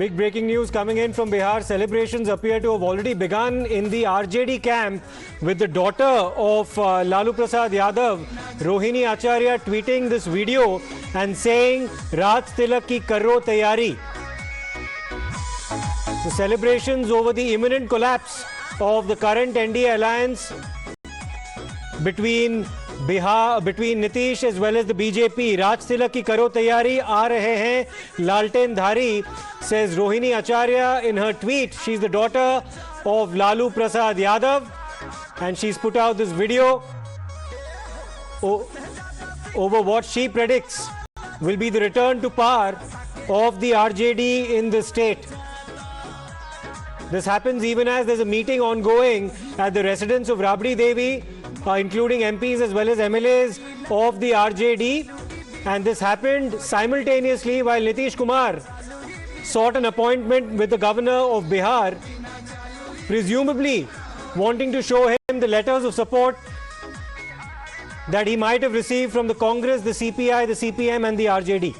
Big breaking news coming in from Bihar. Celebrations appear to have already begun in the RJD camp with the daughter of Lalu Prasad Yadav, Rohini Acharya, tweeting this video and saying, Raj Tilak ki karro tayari. So celebrations over the imminent collapse of the current NDA alliance between Nitish as well as the BJP. Raj Tilak ki karo tayari, aa rahe hain Lalten Dhari, says Rohini Acharya in her tweet. She's the daughter of Lalu Prasad Yadav and she's put out this video over what she predicts will be the return to power of the RJD in the state. This happens even as there's a meeting ongoing at the residence of Rabdi Devi, including MPs as well as MLAs of the RJD. And this happened simultaneously while Nitish Kumar sought an appointment with the governor of Bihar, presumably wanting to show him the letters of support that he might have received from the Congress, the CPI, the CPM and the RJD.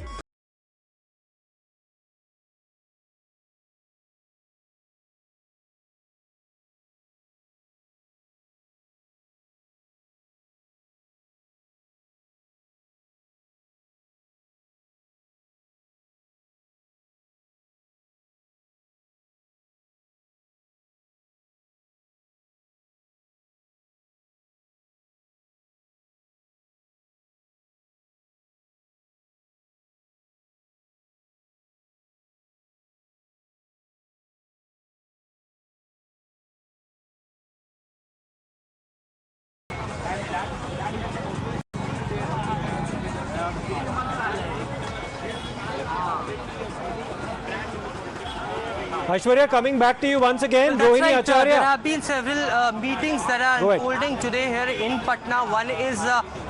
Aishwarya, coming back to you once again. Well, Rohini right. Acharya. There have been several meetings that are unfolding today here in Patna. One is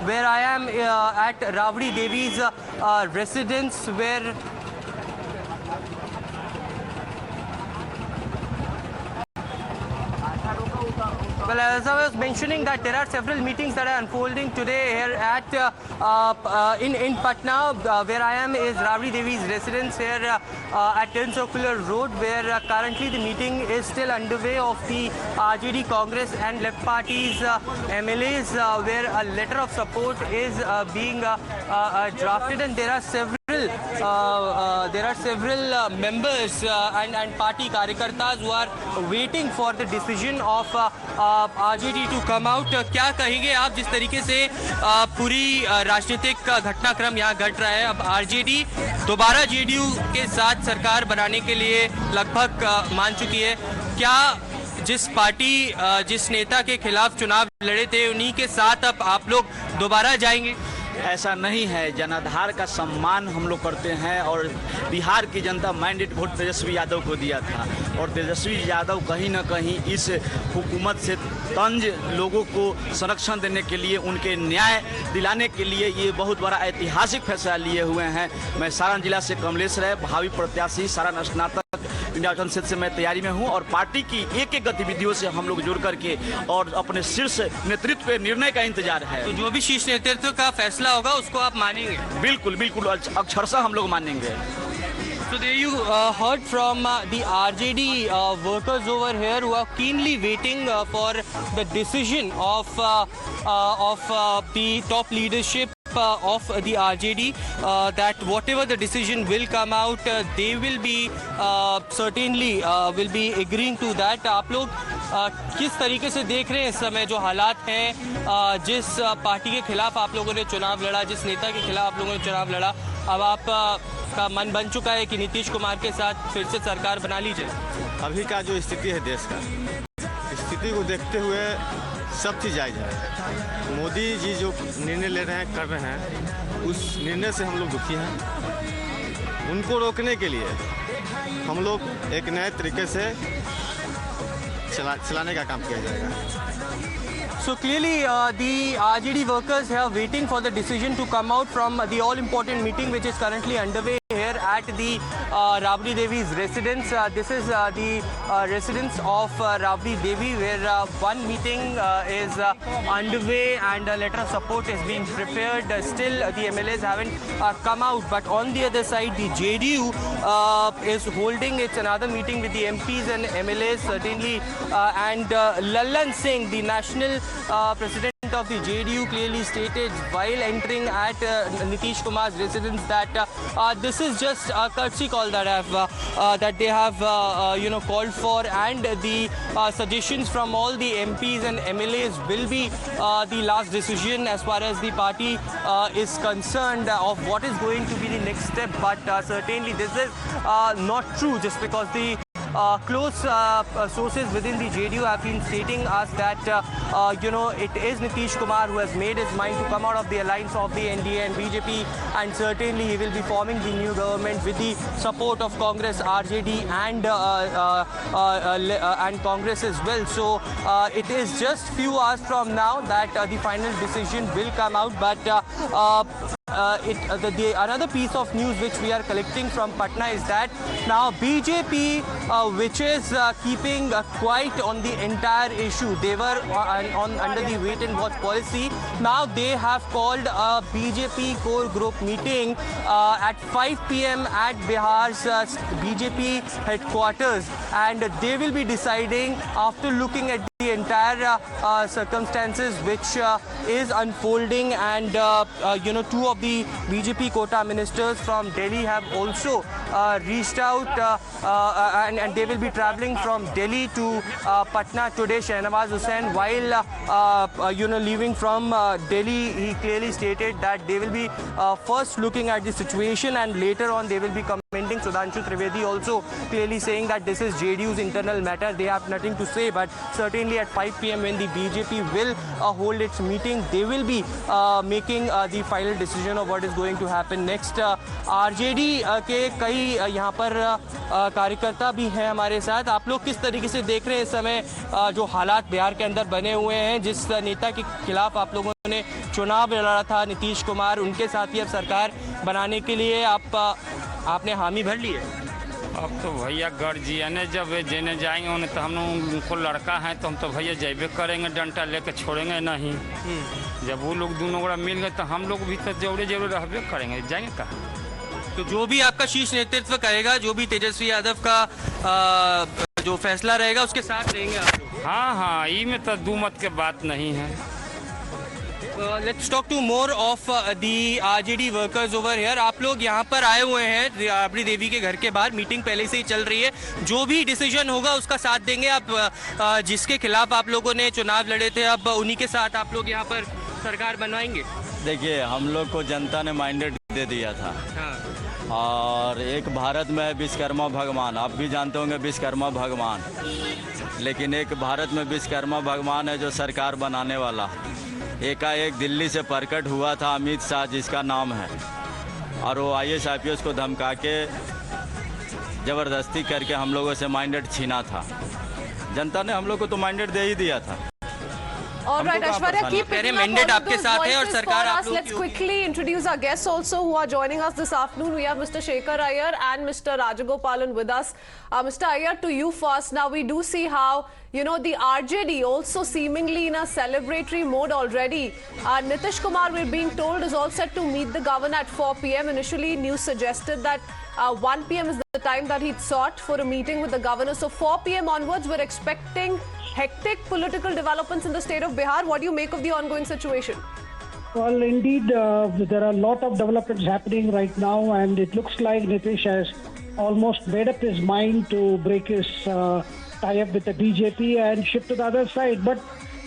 where I am at Rabdi Devi's residence, where well, as I was mentioning, that there are several meetings that are unfolding today here at in Patna. Where I am is Rabdi Devi's residence here at 10 Circular Road, where currently the meeting is still underway of the RJD, Congress and left parties MLAs, where a letter of support is being drafted, and there are several members and party karyakartas who are waiting for the decision of RJD to come out. क्या कहेंगे आप, जिस तरीके से पूरी राजनीतिक घटनाक्रम यहाँ घट रहा है? अब आरजेडी दोबारा जेडीयू के साथ सरकार बनाने के लिए लगभग मान चुकी है। क्या जिस पार्टी जिस नेता के खिलाफ चुनाव लड़े थे उन्हीं के साथ अब आप लोग दोबारा जाएंगे? ऐसा नहीं है। जनाधार का सम्मान हम लोग करते हैं और बिहार की जनता मैंडेट वोट तेजस्वी यादव को दिया था और तेजस्वी यादव कहीं ना कहीं इस हुकूमत से तंज लोगों को संरक्षण देने के लिए, उनके न्याय दिलाने के लिए ये बहुत बड़ा ऐतिहासिक फैसला लिए हुए हैं। मैं सारण जिला से कमलेश राय, भावी प्रत्याशी, सारण स्नातक इंडिया संसद से मैं तैयारी में हूं और पार्टी की एक एक गतिविधियों से हम लोग जुड़ करके और अपने शीर्ष नेतृत्व पे निर्णय का इंतजार है। तो जो भी शीर्ष नेतृत्व का फैसला होगा उसको आप मानेंगे? बिल्कुल बिल्कुल, अक्षरशः हम लोग मानेंगे। So there you heard from the RJD workers over here who are keenly waiting for the decision of the top leadership of the RJD, that whatever the decision will come out, they will be certainly will be agreeing to that. आप लोग किस तरीके से देख रहे हैं इस समय जो हालात हैं, जिस पार्टी के खिलाफ आप लोगों ने चुनाव लड़ा, जिस नेता के खिलाफ आप लोगों ने चुनाव लड़ा, अब आप का मन बन चुका है कि नीतीश कुमार के साथ फिर से सरकार बना लीजिए? अभी का जो स्थिति है देश का, स्थिति को देखते हुए सब चीज़ जायज़ है। मोदी जी जो निर्णय ले रहे हैं, कर रहे हैं, उस निर्णय से हम लोग दुखी हैं। उनको रोकने के लिए हम लोग एक नए तरीके से चलाने का काम किया जाएगा। So clearly the RJD workers are waiting for the decision to come out from the all-important meeting which is currently underway here here at the Rabri Devi's residence. This is the residence of Rabri Devi, where one meeting is underway and a letter of support is being prepared. Still, the MLAs haven't come out. But on the other side, the JDU is holding its another meeting with the MPs and MLAs, certainly. And Lallan Singh, the national president of the JDU, clearly stated while entering at Nitish Kumar's residence that this is just a courtesy call that they have called for, and the suggestions from all the MPs and MLAs will be the last decision as far as the party is concerned of what is going to be the next step. But certainly this is not true, just because the close sources within the JDU have been stating us that it is Nitish Kumar who has made his mind to come out of the alliance of the NDA and BJP, and certainly he will be forming the new government with the support of Congress, RJD and Congress as well. So it is just few hours from now that the final decision will come out. But another piece of news which we are collecting from Patna is that now BJP, which is keeping quiet on the entire issue, they were under the wait and watch policy. Now they have called a BJP core group meeting at 5 p.m. at Bihar's BJP headquarters, and they will be deciding after looking at the entire circumstances which is unfolding. And two of the BJP quota ministers from Delhi have also reached out and they will be travelling from Delhi to Patna today. Shahnawaz Hussain, while leaving from Delhi, he clearly stated that they will be first looking at the situation and later on they will be commenting. Sudhanshu Trivedi also clearly saying that this is JDU's internal matter, they have nothing to say. But certainly at 5 p.m. when the BJP will hold its meeting, they will be making the final decision of what is going to happen next. RJD के कई यहाँ पर कार्यकर्ता भी हैं हमारे साथ. आप लोग किस तरीके से देख रहे हैं इस समय जो हालात बिहार के अंदर बने हुए हैं? जिस नेता के खिलाफ आप लोगों ने चुनाव लड़ा था, नीतीश कुमार, उनके साथ ही अब सरकार बनाने के लिए आपने हामी भर ली है. अब तो भैया गार्जियन जब जेने जाएंगे उन्हें तो हम उनको लड़का है तो हम तो भैया जैबे करेंगे, डंडा लेके छोड़ेंगे नहीं. जब वो लोग दोनों बड़ा मिल गए तो हम लोग भी तो जरूर रहबे करेंगे, जाएंगे कहाँ. तो जो भी आपका शीर्ष नेतृत्व करेगा, जो भी तेजस्वी यादव का जो फैसला रहेगा उसके साथ रहेंगे आप लोग. हाँ, ई में तो दो मत के बात नहीं है. Let's talk to more of the RJD workers over here. आप लोग यहाँ पर आए हुए हैं राबड़ी देवी के घर के बाहर, मीटिंग पहले से ही चल रही है. जो भी डिसीजन होगा उसका साथ देंगे आप. जिसके खिलाफ आप लोगों ने चुनाव लड़े थे, अब उन्हीं के साथ आप लोग यहाँ पर सरकार बनवाएंगे. देखिए, हम लोग को जनता ने माइंडेट दे दिया था. और एक भारत में है विश्वकर्मा भगवान, आप भी जानते होंगे विश्वकर्मा भगवान. लेकिन एक भारत में विश्वकर्मा भगवान है जो सरकार बनाने वाला. एकाएक दिल्ली से प्रकट हुआ था अमित शाह जिसका नाम है, और वो IAS IPS को धमका के ज़बरदस्ती करके हम लोगों से माइंडेट छीना था. जनता ने हम लोग को तो माइंडेट दे ही दिया था. All right, Aishwarya, keep picking up all of those voices for us. Let's quickly introduce our guests also who are joining us this afternoon. We have Mr. Shekhar Iyer and Mr. Rajagopalan with us. Mr. Iyer, to you first. Now, we do see how, the RJD also seemingly in a celebratory mode already. Nitish Kumar, we're being told, is all set to meet the governor at 4 p.m. Initially, news suggested that 1 p.m. is the time that he'd sought for a meeting with the governor. So 4 p.m. onwards, we're expecting hectic political developments in the state of Bihar. What do you make of the ongoing situation? Well, indeed, there are a lot of developments happening right now, and it looks like Nitish has almost made up his mind to break his tie-up with the BJP and shift to the other side. But,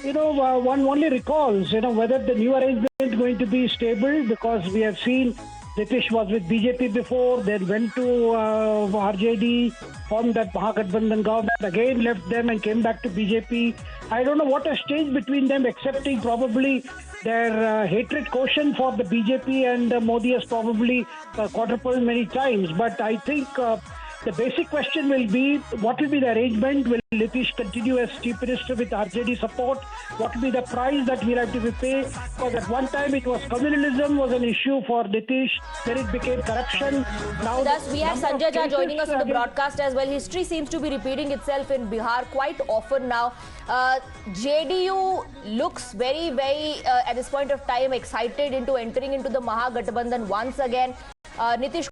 one only recalls, whether the new arrangement is going to be stable, because we have seen Nitish was with BJP before, then went to RJD, formed that Mahagathbandhan government, again left them and came back to BJP. I don't know what has changed between them, excepting probably their hatred quotient for the BJP, and Modi has probably quadrupled many times. But I think The basic question will be, what will be the arrangement? Will Nitish continue as Chief Minister with RJD support? What will be the price that we'll have to pay? Because at one time it was communalism was an issue for Nitish, then it became corruption. Now thus, we have Sanjay Jha joining us on the broadcast as well. History seems to be repeating itself in Bihar quite often now. JDU looks very, at this point of time, excited into entering into the Mahagathbandhan once again. Nitish